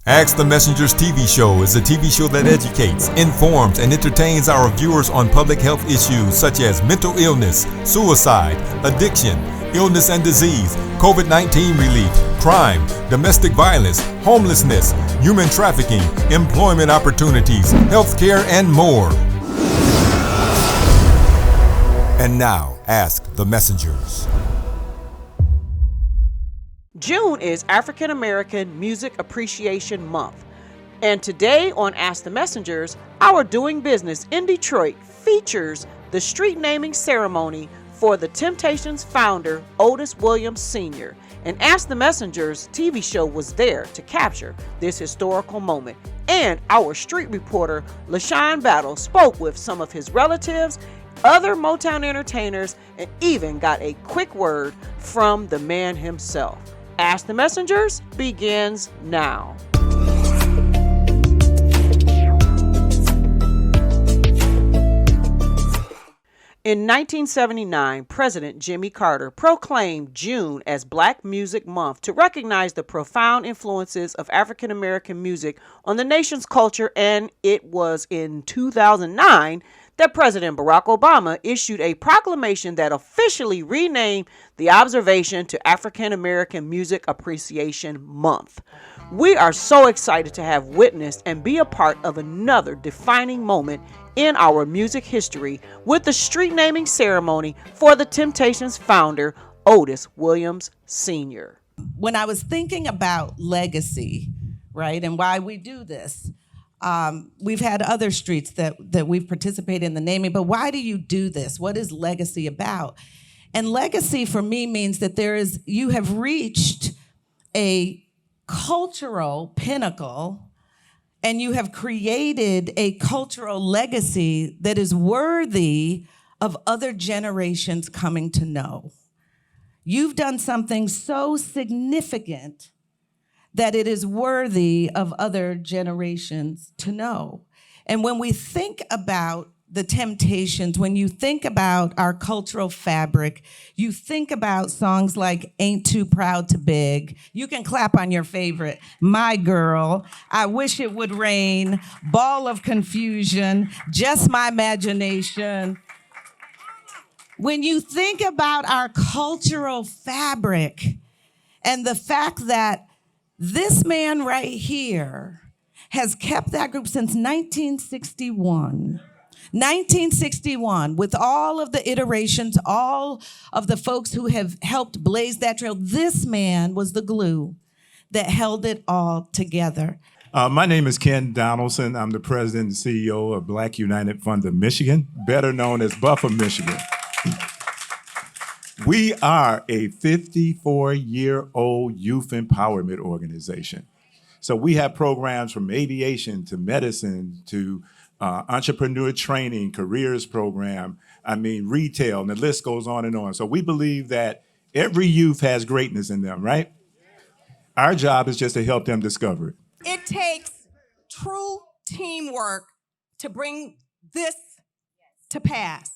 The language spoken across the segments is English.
Ask the Messengers TV show is a TV show that educates, informs, and entertains our viewers on public health issues such as mental illness, suicide, addiction, illness and disease, COVID-19 relief, crime, domestic violence, homelessness, human trafficking, employment opportunities, healthcare, and more. And now, Ask the Messengers. June is African American Music Appreciation Month. And today on Ask the Messengers, our Doing Business in Detroit features the street naming ceremony for the Temptations founder, Otis Williams Sr. And Ask the Messengers TV show was there to capture this historical moment. And our street reporter, Lashon Battle, spoke with some of his relatives, other Motown entertainers, and even got a quick word from the man himself. Ask the Messengers begins now. In 1979, President Jimmy Carter proclaimed June as Black Music Month to recognize the profound influences of African American music on the nation's culture, and it was in 2009 that President Barack Obama issued a proclamation that officially renamed the observation to African American Music Appreciation Month. We are so excited to have witnessed and be a part of another defining moment in our music history with the street naming ceremony for the Temptations founder, Otis Williams Sr. When I was thinking about legacy, right, and why we do this, we've had other streets that we've participated in the naming, but why do you do this? What is legacy about? And legacy for me means that you have reached a cultural pinnacle and you have created a cultural legacy that is worthy of other generations coming to know. You've done something so significant that it is worthy of other generations to know. And when we think about the Temptations, when you think about our cultural fabric, you think about songs like Ain't Too Proud to Beg. You can clap on your favorite, My Girl, I Wish It Would Rain, Ball of Confusion, Just My Imagination. When you think about our cultural fabric and the fact that this man right here has kept that group since 1961. 1961, with all of the iterations, all of the folks who have helped blaze that trail, this man was the glue that held it all together. My name is Ken Donaldson. I'm the president and CEO of Black United Fund of Michigan, better known as Buffer, Michigan. We are a 54-year-old youth empowerment organization. So we have programs from aviation to medicine to entrepreneur training, careers program, retail, and the list goes on and on. So we believe that every youth has greatness in them, right? Our job is just to help them discover it. It takes true teamwork to bring this to pass.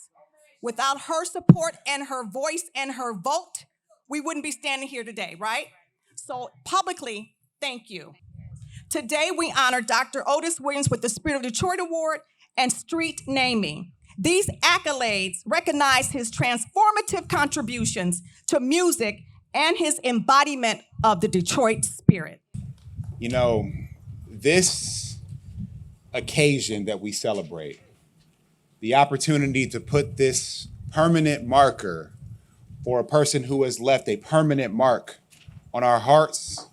Without her support and her voice and her vote, we wouldn't be standing here today, right? So publicly, thank you. Today, we honor Dr. Otis Williams with the Spirit of Detroit Award and street naming. These accolades recognize his transformative contributions to music and his embodiment of the Detroit spirit. You know, this occasion that we celebrate, the opportunity to put this permanent marker for a person who has left a permanent mark on our hearts,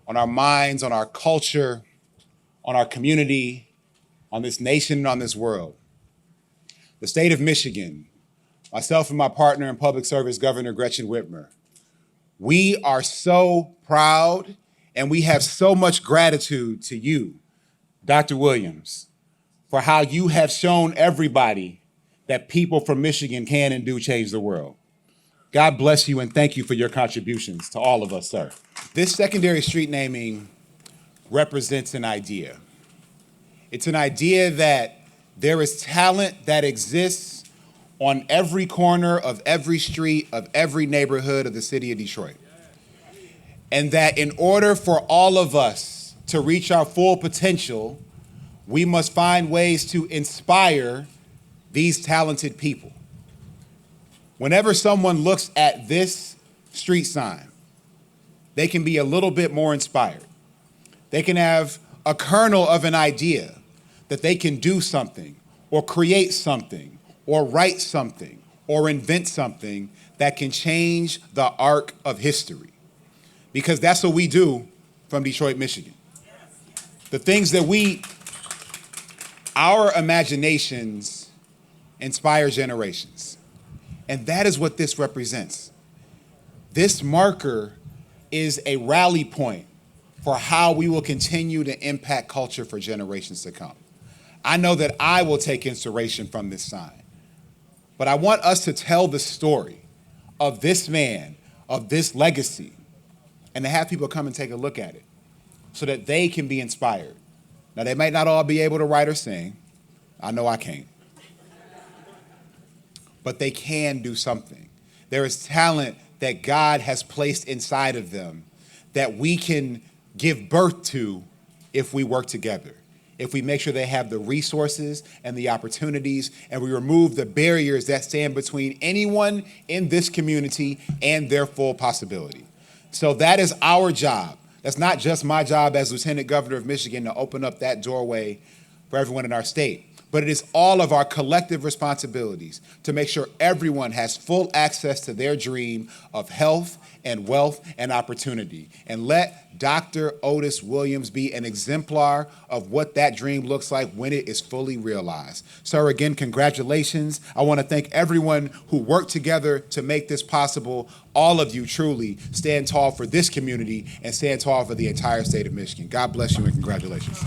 on our minds, on our culture, on our community, on this nation, and on this world. The state of Michigan, myself and my partner in public service, Governor Gretchen Whitmer, we are so proud and we have so much gratitude to you, Dr. Williams, for how you have shown everybody that people from Michigan can and do change the world. God bless you and thank you for your contributions to all of us, sir. This secondary street naming represents an idea. It's an idea that there is talent that exists on every corner of every street of every neighborhood of the city of Detroit. And that in order for all of us to reach our full potential, we must find ways to inspire these talented people. Whenever someone looks at this street sign, they can be a little bit more inspired. They can have a kernel of an idea that they can do something or create something or write something or invent something that can change the arc of history. Because that's what we do from Detroit, Michigan. The things that our imaginations inspire generations. And that is what this represents. This marker is a rally point for how we will continue to impact culture for generations to come. I know that I will take inspiration from this sign, but I want us to tell the story of this man, of this legacy, and to have people come and take a look at it so that they can be inspired. Now, they might not all be able to write or sing. I know I can't. But they can do something. There is talent that God has placed inside of them that we can give birth to if we work together, if we make sure they have the resources and the opportunities, and we remove the barriers that stand between anyone in this community and their full possibility. So that is our job. That's not just my job as Lieutenant Governor of Michigan to open up that doorway for everyone in our state, but it is all of our collective responsibilities to make sure everyone has full access to their dream of health and wealth and opportunity. And let Dr. Otis Williams be an exemplar of what that dream looks like when it is fully realized. Sir, again, congratulations. I want to thank everyone who worked together to make this possible. All of you truly stand tall for this community and stand tall for the entire state of Michigan. God bless you and congratulations.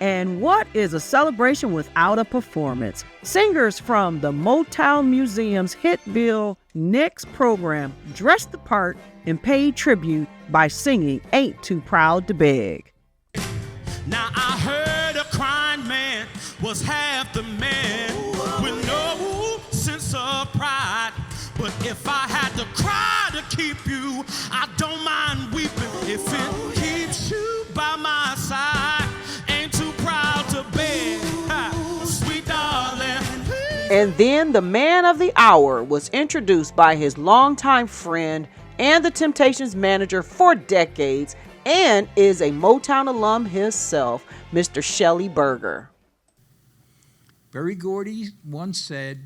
And what is a celebration without a performance? Singers from the Motown Museum's Hitville Knicks program dressed the part and paid tribute by singing Ain't Too Proud to Beg. Now I heard a crying man was half the man with no sense of pride. But if I had to cry to keep you, I don't mind weeping if it keeps you by my side. And then the man of the hour was introduced by his longtime friend and the Temptations manager for decades, and is a Motown alum himself, Mr. Shelley Berger. Berry Gordy once said,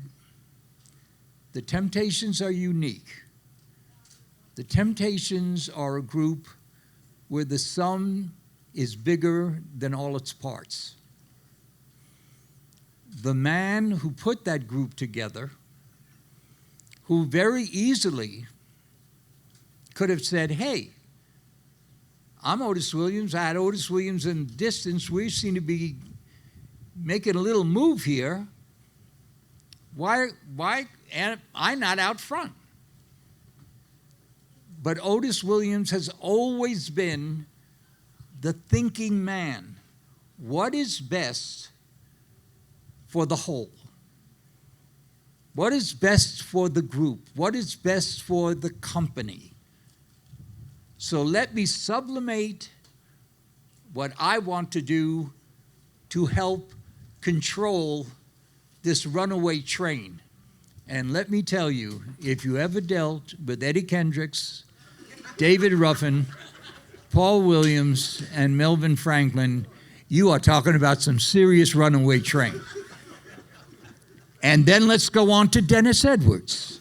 "The Temptations are unique. The Temptations are a group where the sum is bigger than all its parts." The man who put that group together, who very easily could have said, "Hey, I'm Otis Williams. I had Otis Williams in the distance. We seem to be making a little move here. Why am I not out front?" But Otis Williams has always been the thinking man. What is best for the whole? What is best for the group? What is best for the company? So let me sublimate what I want to do to help control this runaway train. And let me tell you, if you ever dealt with Eddie Kendricks, David Ruffin, Paul Williams, and Melvin Franklin, you are talking about some serious runaway train. And then let's go on to Dennis Edwards.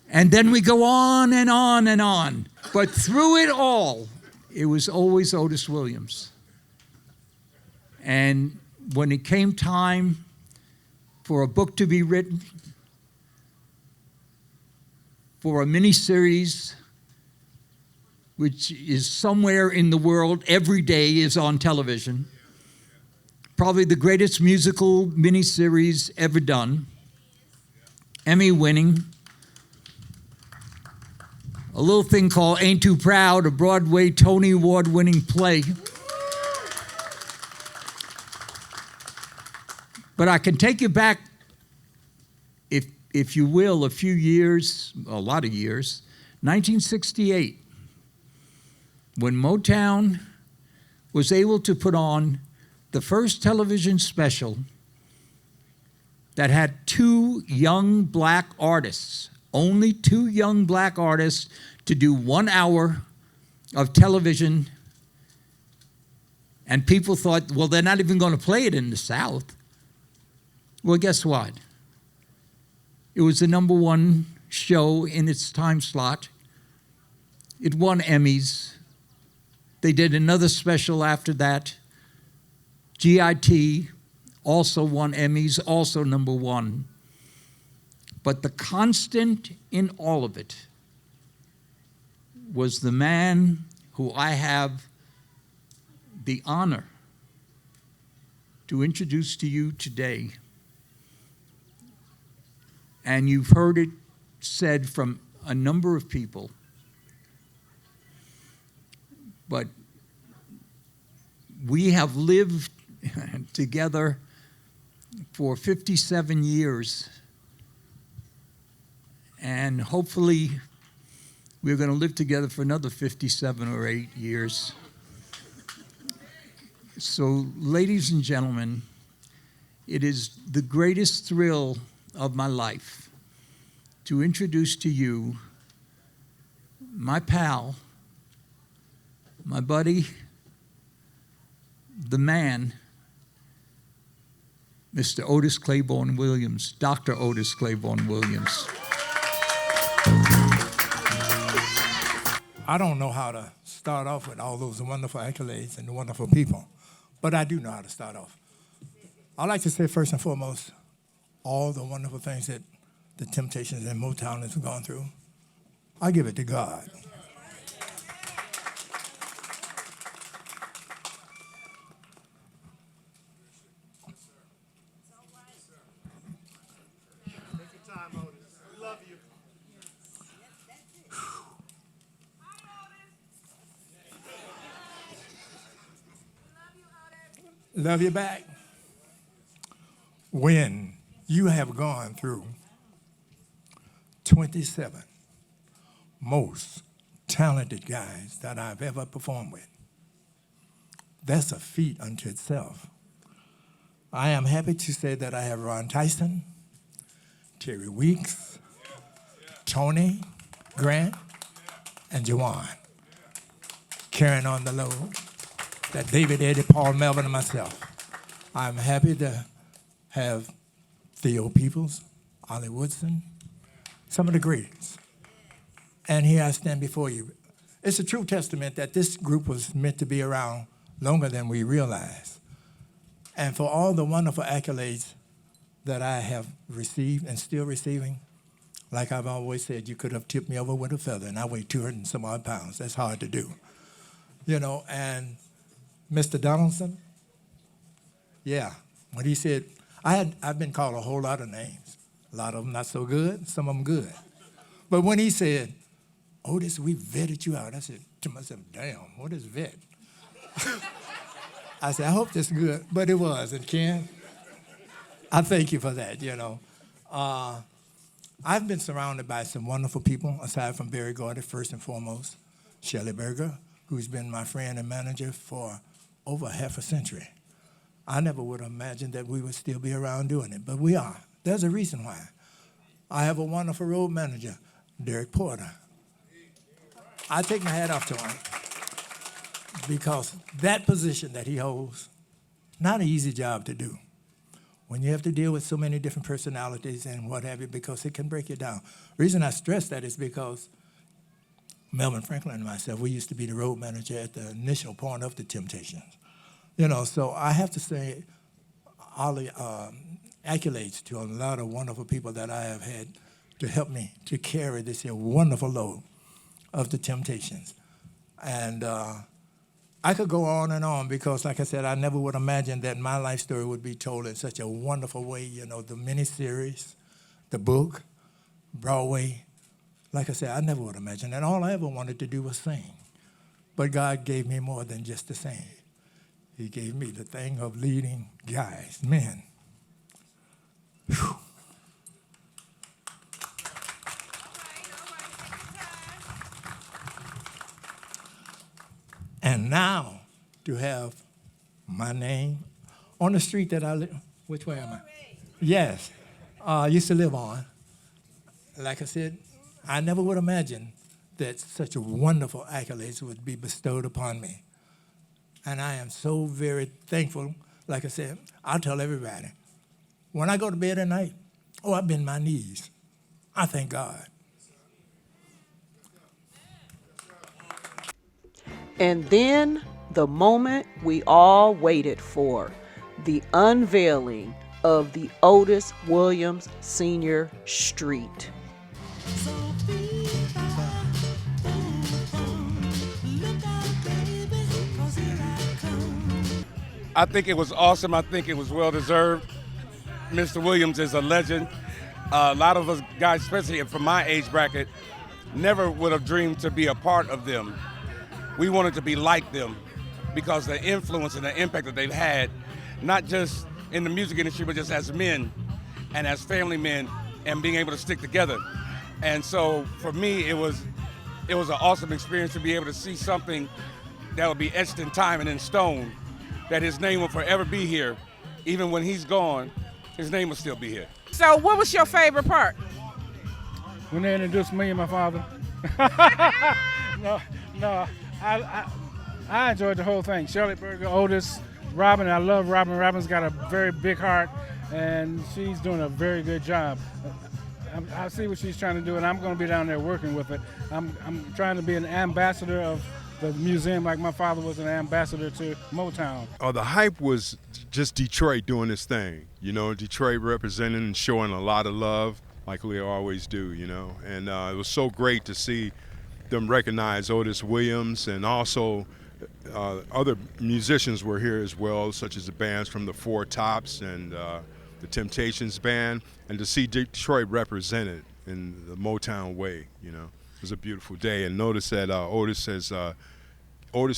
And then we go on and on and on. But through it all, it was always Otis Williams. And when it came time for a book to be written, for a miniseries, which is somewhere in the world, every day is on television, probably the greatest musical miniseries ever done, Emmy-winning, a little thing called Ain't Too Proud, a Broadway Tony Award-winning play. But I can take you back, if you will, a few years, a lot of years, 1968, when Motown was able to put on the first television special that had two young black artists, only two young black artists, to do 1 hour of television. And people thought, well, they're not even going to play it in the South. Well, guess what? It was the #1 show in its time slot. It won Emmys. They did another special after that. GIT also won Emmys, also #1. But the constant in all of it was the man who I have the honor to introduce to you today. And you've heard it said from a number of people, but we have lived together for 57 years, and hopefully we're going to live together for another 57 or 8 years. So, ladies and gentlemen, it is the greatest thrill of my life to introduce to you my pal, my buddy, the man, Mr. Otis Claiborne Williams, Dr. Otis Claiborne Williams. I don't know how to start off with all those wonderful accolades and the wonderful people, but I do know how to start off. I'd like to say first and foremost, all the wonderful things that the Temptations and Motown has gone through, I give it to God. Love you back. When you have gone through 27 most talented guys that I've ever performed with, that's a feat unto itself. I am happy to say that I have Ron Tyson, Terry Weeks, Tony Grant, and Jawan carrying on the load. That David, Eddie, Paul, Melvin, and myself. I'm happy to have Theo Peoples, Ollie Woodson, some of the greats. And here I stand before you. It's a true testament that this group was meant to be around longer than we realized. And for all the wonderful accolades that I have received and still receiving, like I've always said, you could have tipped me over with a feather, and I weigh 200 and some odd pounds. That's hard to do. You know, and Mr. Donaldson, yeah, when he said, I've been called a whole lot of names. A lot of them not so good, some of them good. But when he said, Otis, we vetted you out, I said to myself, damn, what is vet? I said, I hope this is good, but it was. And Ken, I thank you for that, you know. I've been surrounded by some wonderful people, aside from Barry Gordy, first and foremost, Shelley Berger, who's been my friend and manager for over half a century. I never would have imagined that we would still be around doing it, but we are. There's a reason why. I have a wonderful road manager, Derek Porter. I take my hat off to him because that position that he holds, not an easy job to do. When you have to deal with so many different personalities and what have you, because it can break you down. The reason I stress that is because Melvin Franklin and myself, we used to be the road manager at the initial point of the Temptations. You know, so I have to say accolades to a lot of wonderful people that I have had to help me to carry this here wonderful load of the Temptations. And I could go on and on because, like I said, I never would imagine that my life story would be told in such a wonderful way. You know, the miniseries, the book, Broadway. Like I said, I never would imagine that. All I ever wanted to do was sing. But God gave me more than just to sing. He gave me the thing of leading guys, men. Whew. And now, to have my name on the street that I live. Which way am I? Yes, I used to live on. Like I said, I never would imagine that such a wonderful accolades would be bestowed upon me. And I am so very thankful. Like I said, I'll tell everybody, when I go to bed at night, I bend my knees. I thank God. And then the moment we all waited for, the unveiling of the Otis Williams Senior Street. I think it was awesome. I think it was well deserved. Mr. Williams is a legend. A lot of us guys, especially from my age bracket, never would have dreamed to be a part of them. We wanted to be like them because the influence and the impact that they've had, not just in the music industry, but just as men and as family men and being able to stick together. And so for me, it was an awesome experience to be able to see something that would be etched in time and in stone, that his name will forever be here. Even when he's gone, his name will still be here. So what was your favorite part? When they introduced me and my father. No, I enjoyed the whole thing. Shirley Berger, Otis, Robin. I love Robin. Robin's got a very big heart, and she's doing a very good job. I see what she's trying to do, and I'm going to be down there working with it. I'm trying to be an ambassador of the museum like my father was an ambassador to Motown. The hype was just Detroit doing its thing, you know, Detroit representing and showing a lot of love like we always do, you know, and it was so great to see them recognize Otis Williams, and also other musicians were here as well, such as the bands from the Four Tops and the Temptations band, and to see Detroit represented in the Motown way, you know. It was a beautiful day, and notice that Otis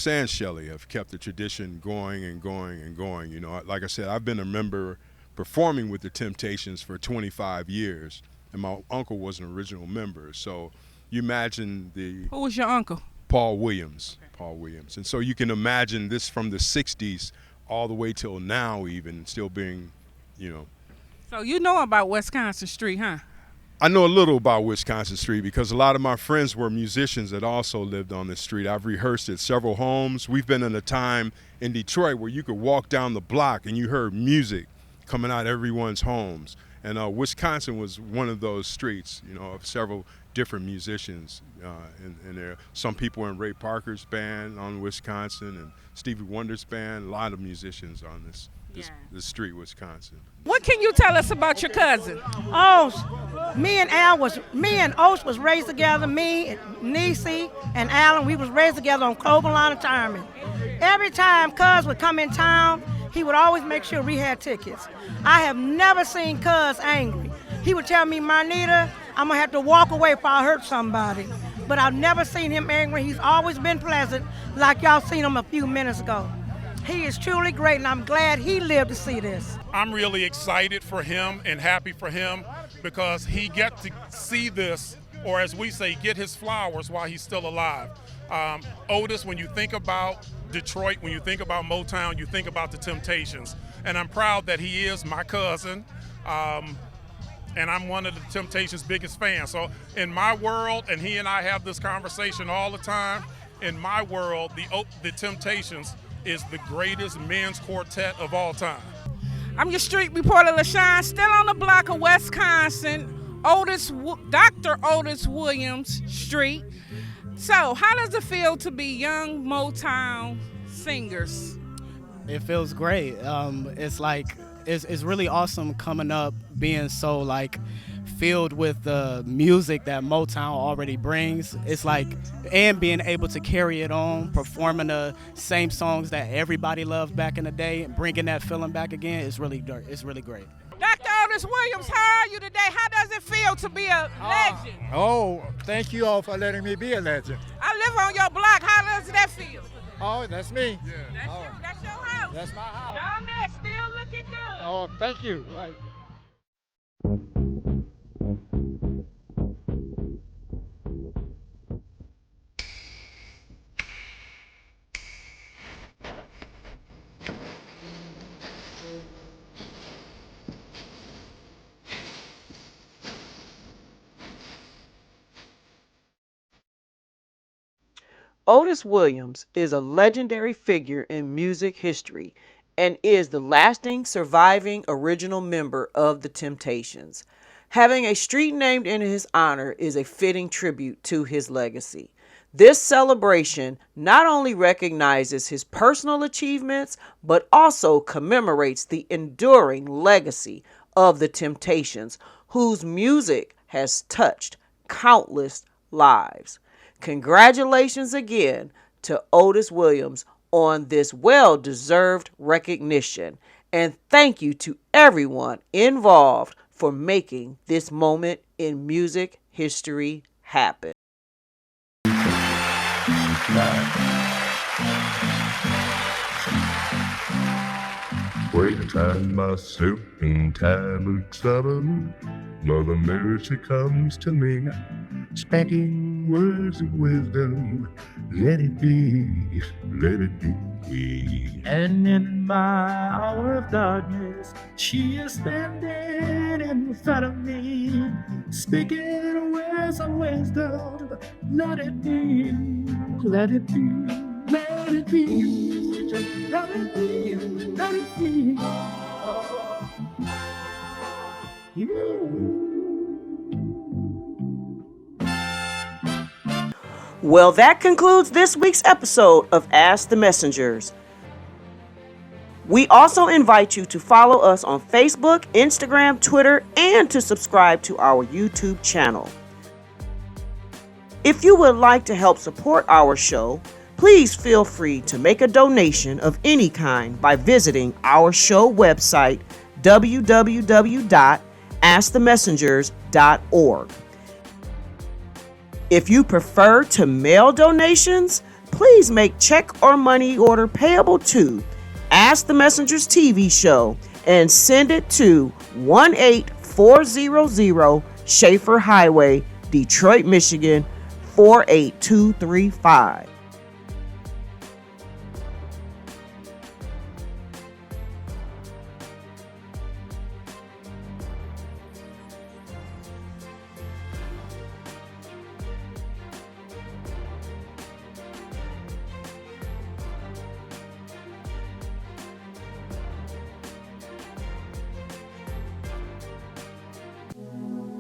and Shelley have kept the tradition going and going and going. You know, like I said, I've been a member performing with the Temptations for 25 years, and my uncle was an original member. So you imagine Who was your uncle? Paul Williams. Okay. Paul Williams. And so you can imagine this from the 60s all the way till now, even still being, you know. So you know about Wisconsin Street, huh? I know a little about Wisconsin Street because a lot of my friends were musicians that also lived on this street. I've rehearsed at several homes. We've been in a time in Detroit where you could walk down the block and you heard music coming out of everyone's homes. And Wisconsin was one of those streets, you know, of several different musicians in there. Some people in Ray Parker's band on Wisconsin and Stevie Wonder's band, a lot of musicians on this street, Wisconsin. What can you tell us about your cousin? Me and Otis was raised together. Me, Niecy, and Alan, we was raised together on Clover Line Retirement. Every time Cuz would come in town, he would always make sure we had tickets. I have never seen Cuz angry. He would tell me, Marnita, I'm gonna have to walk away if I hurt somebody. But I've never seen him angry. He's always been pleasant, like y'all seen him a few minutes ago. He is truly great, and I'm glad he lived to see this. I'm really excited for him and happy for him because he gets to see this, or as we say, get his flowers while he's still alive. Otis, when you think about Detroit, when you think about Motown, you think about the Temptations. And I'm proud that he is my cousin, and I'm one of the Temptations' biggest fans. So in my world, and he and I have this conversation all the time, in my world, the Temptations is the greatest men's quartet of all time. I'm your street reporter, Lashon, still on the block of Wisconsin, Dr. Otis Williams Street. So, how does it feel to be young Motown singers? It feels great. It's really awesome coming up, being so filled with the music that Motown already brings. It's and being able to carry it on, performing the same songs that everybody loved back in the day, and bringing that feeling back again. It's really great. Dr. Otis Williams, how are you today? How does it feel to be a legend? Thank you all for letting me be a legend. I live on your block. How does that feel? Oh, that's me. Yeah. That's your house. That's my house. Down there, still looking good. Oh, thank you. Right. Otis Williams is a legendary figure in music history and is the lasting surviving original member of the Temptations. Having a street named in his honor is a fitting tribute to his legacy. This celebration not only recognizes his personal achievements, but also commemorates the enduring legacy of the Temptations, whose music has touched countless lives. Congratulations again to Otis Williams on this well-deserved recognition, and thank you to everyone involved for making this moment in music history happen. Wait time myself in time of trouble, Mother Mary, she comes to me, speaking words of wisdom. Let it be, let it be. And in my hour of darkness, she is standing in front of me, speaking words of wisdom. Let it be, let it be, let it be. Let it be, let it be. Well, that concludes this week's episode of Ask the Messengers. We also invite you to follow us on Facebook, Instagram, Twitter, and to subscribe to our YouTube channel. If you would like to help support our show, please feel free to make a donation of any kind by visiting our show website, www.askthemessengers.org. If you prefer to mail donations, please make check or money order payable to Ask the Messengers TV show and send it to 18400 Schaefer Highway, Detroit, Michigan 48235.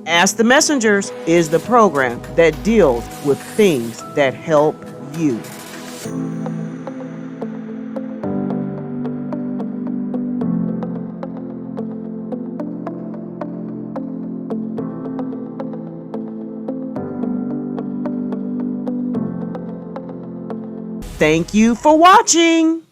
Ask the Messengers is the program that deals with things that help you. Thank you for watching.